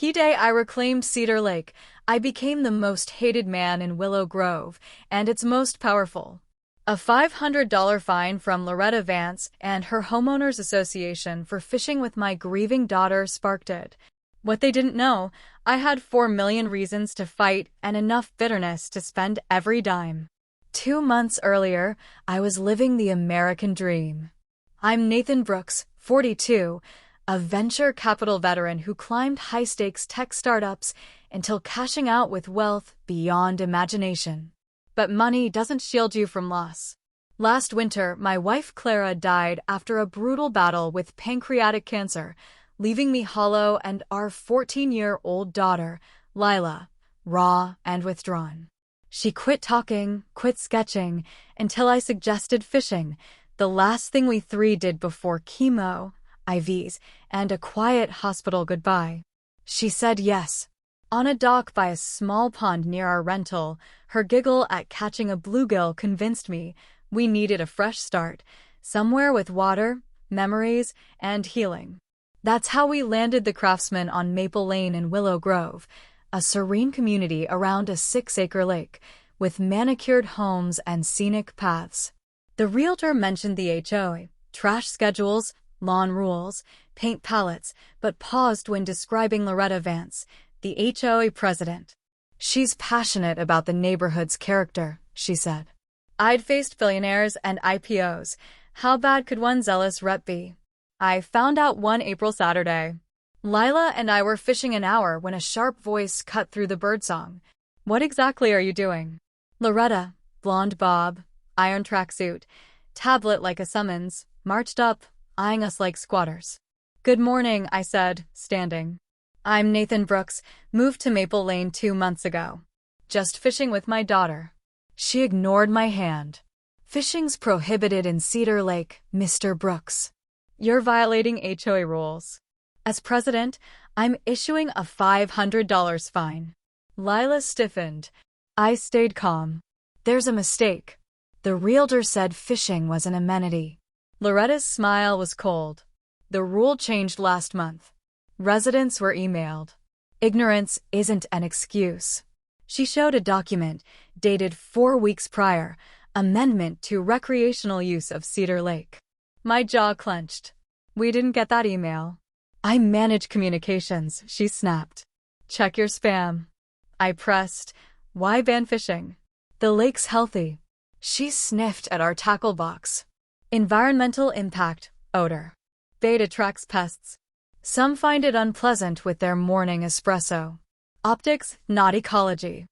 He day I reclaimed Cedar Lake. I became the most hated man in Willow Grove, and its most powerful. A $500 fine from Loretta Vance and her homeowners association for fishing with my grieving daughter sparked it. What they didn't know, I had 4 million reasons to fight and enough bitterness to spend every dime. 2 months earlier, I was living the American dream. I'm Nathan Brooks, 42, a venture capital veteran who climbed high-stakes tech startups until cashing out with wealth beyond imagination. But money doesn't shield you from loss. Last winter, my wife Clara died after a brutal battle with pancreatic cancer, leaving me hollow and our 14-year-old daughter, Lila, raw and withdrawn. She quit talking, quit sketching, until I suggested fishing, the last thing we three did before chemo, IVs, and a quiet hospital goodbye. She said yes. On a dock by a small pond near our rental, her giggle at catching a bluegill convinced me we needed a fresh start, somewhere with water, memories, and healing. That's how we landed the Craftsman on Maple Lane in Willow Grove, a serene community around a 6-acre lake, with manicured homes and scenic paths. The realtor mentioned the HOA, trash schedules, lawn rules, paint palettes, but paused when describing Loretta Vance, the HOA president. She's passionate about the neighborhood's character, she said. I'd faced billionaires and IPOs. How bad could one zealous rep be? I found out one April Saturday. Lila and I were fishing an hour when a sharp voice cut through the birdsong. What exactly are you doing? Loretta, blonde bob, iron tracksuit, tablet like a summons, marched up, eyeing us like squatters. Good morning, I said, standing. I'm Nathan Brooks, moved to Maple Lane 2 months ago. Just fishing with my daughter. She ignored my hand. Fishing's prohibited in Cedar Lake, Mr. Brooks. You're violating HOA rules. As president, I'm issuing a $500 fine. Lila stiffened. I stayed calm. There's a mistake. The realtor said fishing was an amenity. Loretta's smile was cold. The rule changed last month. Residents were emailed. Ignorance isn't an excuse. She showed a document, dated 4 weeks prior, amendment to recreational use of Cedar Lake. My jaw clenched. We didn't get that email. I manage communications, she snapped. Check your spam. I pressed. Why ban fishing? The lake's healthy. She sniffed at our tackle box. Environmental impact, odor. Bait attracts pests. Some find it unpleasant with their morning espresso. Optics, not ecology.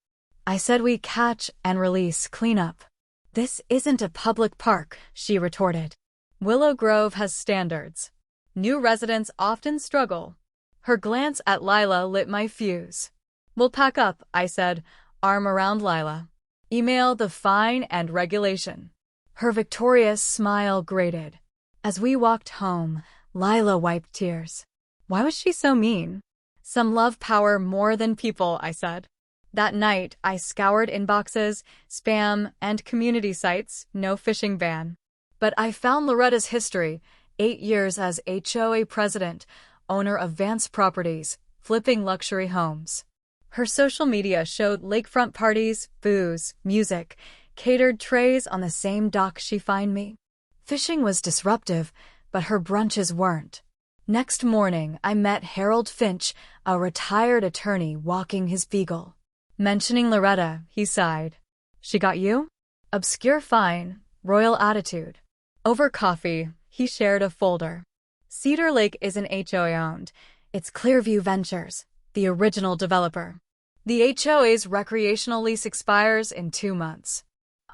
I said we catch and release cleanup. This isn't a public park, she retorted. Willow Grove has standards. New residents often struggle. Her glance at Lila lit my fuse. We'll pack up, I said, arm around Lila. Email the fine and regulation. Her victorious smile grated. As we walked home, Lila wiped tears. Why was she so mean? Some love power more than people, I said. That night, I scoured inboxes, spam, and community sites, no fishing ban. But I found Loretta's history, 8 years as HOA president, owner of Vance Properties, flipping luxury homes. Her social media showed lakefront parties, booze, music, catered trays on the same dock she found me. Fishing was disruptive, but her brunches weren't. Next morning, I met Harold Finch, a retired attorney walking his beagle. Mentioning Loretta, he sighed. She got you? Obscure fine, royal attitude. Over coffee, he shared a folder. Cedar Lake isn't HOA-owned. It's Clearview Ventures, the original developer. The HOA's recreational lease expires in 2 months.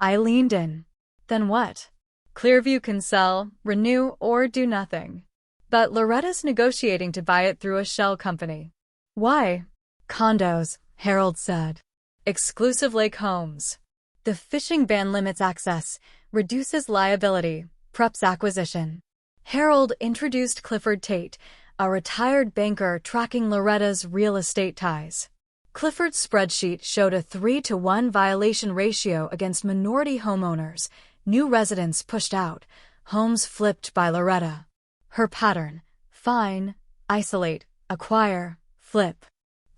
I leaned in. Then what? Clearview can sell, renew, or do nothing. But Loretta's negotiating to buy it through a shell company. Why? Condos, Harold said. Exclusive lake homes. The fishing ban limits access, reduces liability, preps acquisition. Harold introduced Clifford Tate, a retired banker tracking Loretta's real estate ties. Clifford's spreadsheet showed a 3-to-1 violation ratio against minority homeowners, new residents pushed out, homes flipped by Loretta. Her pattern: fine, isolate, acquire, flip.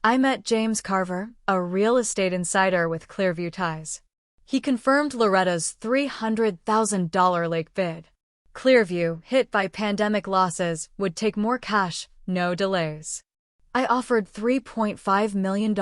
I met James Carver, a real estate insider with Clearview ties. He confirmed Loretta's $300,000 lake bid. Clearview, hit by pandemic losses, would take more cash, no delays. I offered $3.5 million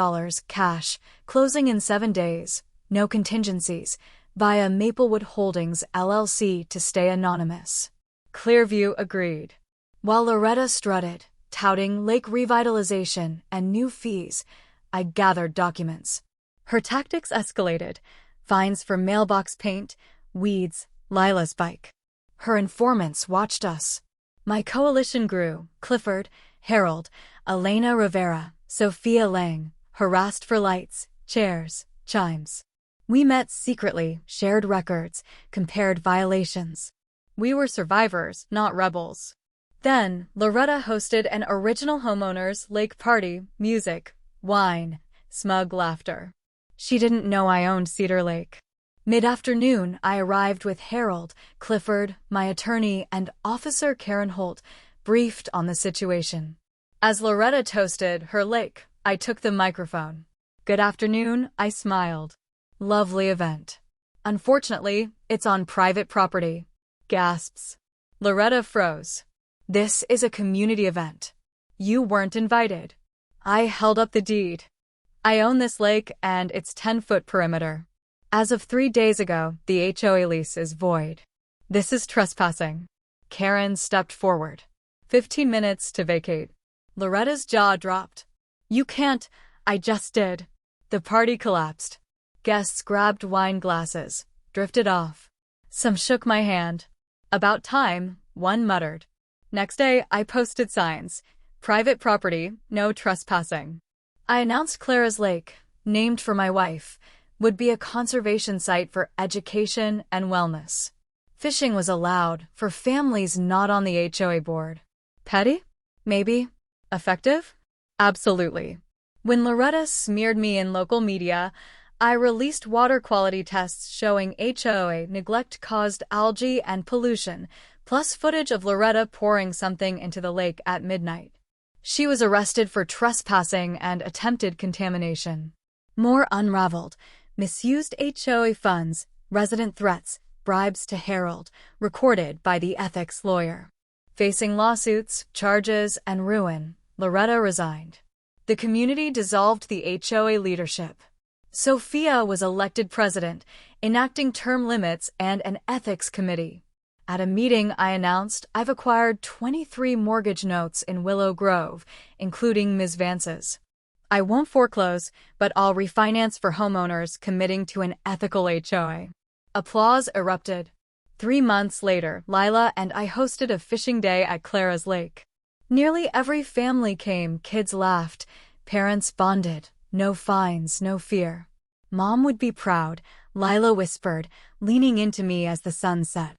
cash, closing in 7 days, no contingencies, via Maplewood Holdings LLC to stay anonymous. Clearview agreed. While Loretta strutted, touting lake revitalization and new fees, I gathered documents. Her tactics escalated: fines for mailbox paint, weeds, Lila's bike. Her informants watched us. My coalition grew: Clifford, Harold, Elena Rivera, Sophia Lang, harassed for lights, chairs, chimes. We met secretly, shared records, compared violations. We were survivors, not rebels. Then, Loretta hosted an original homeowners' lake party: music, wine, smug laughter. She didn't know I owned Cedar Lake. Mid-afternoon, I arrived with Harold, Clifford, my attorney, and Officer Karen Holt, briefed on the situation. As Loretta toasted her lake, I took the microphone. "Good afternoon," I smiled. "Lovely event. Unfortunately, it's on private property." Gasps. Loretta froze. "This is a community event. You weren't invited." I held up the deed. "I own this lake and its 10-foot perimeter. As of 3 days ago, the HOA lease is void. This is trespassing." Karen stepped forward. 15 minutes to vacate. Loretta's jaw dropped. "You can't." "I just did." The party collapsed. Guests grabbed wine glasses, drifted off. Some shook my hand. "About time," one muttered. Next day, I posted signs: "Private property, no trespassing." I announced Clara's Lake, named for my wife, would be a conservation site for education and wellness. Fishing was allowed for families not on the HOA board. Petty? Maybe. Effective? Absolutely. When Loretta smeared me in local media, I released water quality tests showing HOA neglect caused algae and pollution, plus footage of Loretta pouring something into the lake at midnight. She was arrested for trespassing and attempted contamination. More unraveled: misused HOA funds, resident threats, bribes to Harold, recorded by the ethics lawyer. Facing lawsuits, charges, and ruin, Loretta resigned. The community dissolved the HOA leadership. Sophia was elected president, enacting term limits and an ethics committee. At a meeting, I announced I've acquired 23 mortgage notes in Willow Grove, including Ms. Vance's. I won't foreclose, but I'll refinance for homeowners committing to an ethical HOA. Applause erupted. 3 months later, Lila and I hosted a fishing day at Clara's Lake. Nearly every family came, kids laughed, parents bonded, no fines, no fear. "Mom would be proud," Lila whispered, leaning into me as the sun set.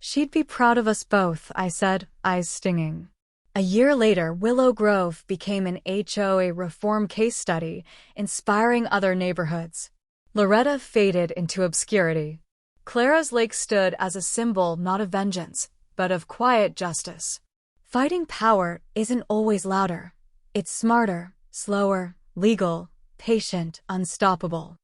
"She'd be proud of us both," I said, eyes stinging. A year later, Willow Grove became an HOA reform case study, inspiring other neighborhoods. Loretta faded into obscurity. Clara's Lake stood as a symbol not of vengeance, but of quiet justice. Fighting power isn't always louder. It's smarter, slower, legal, patient, unstoppable.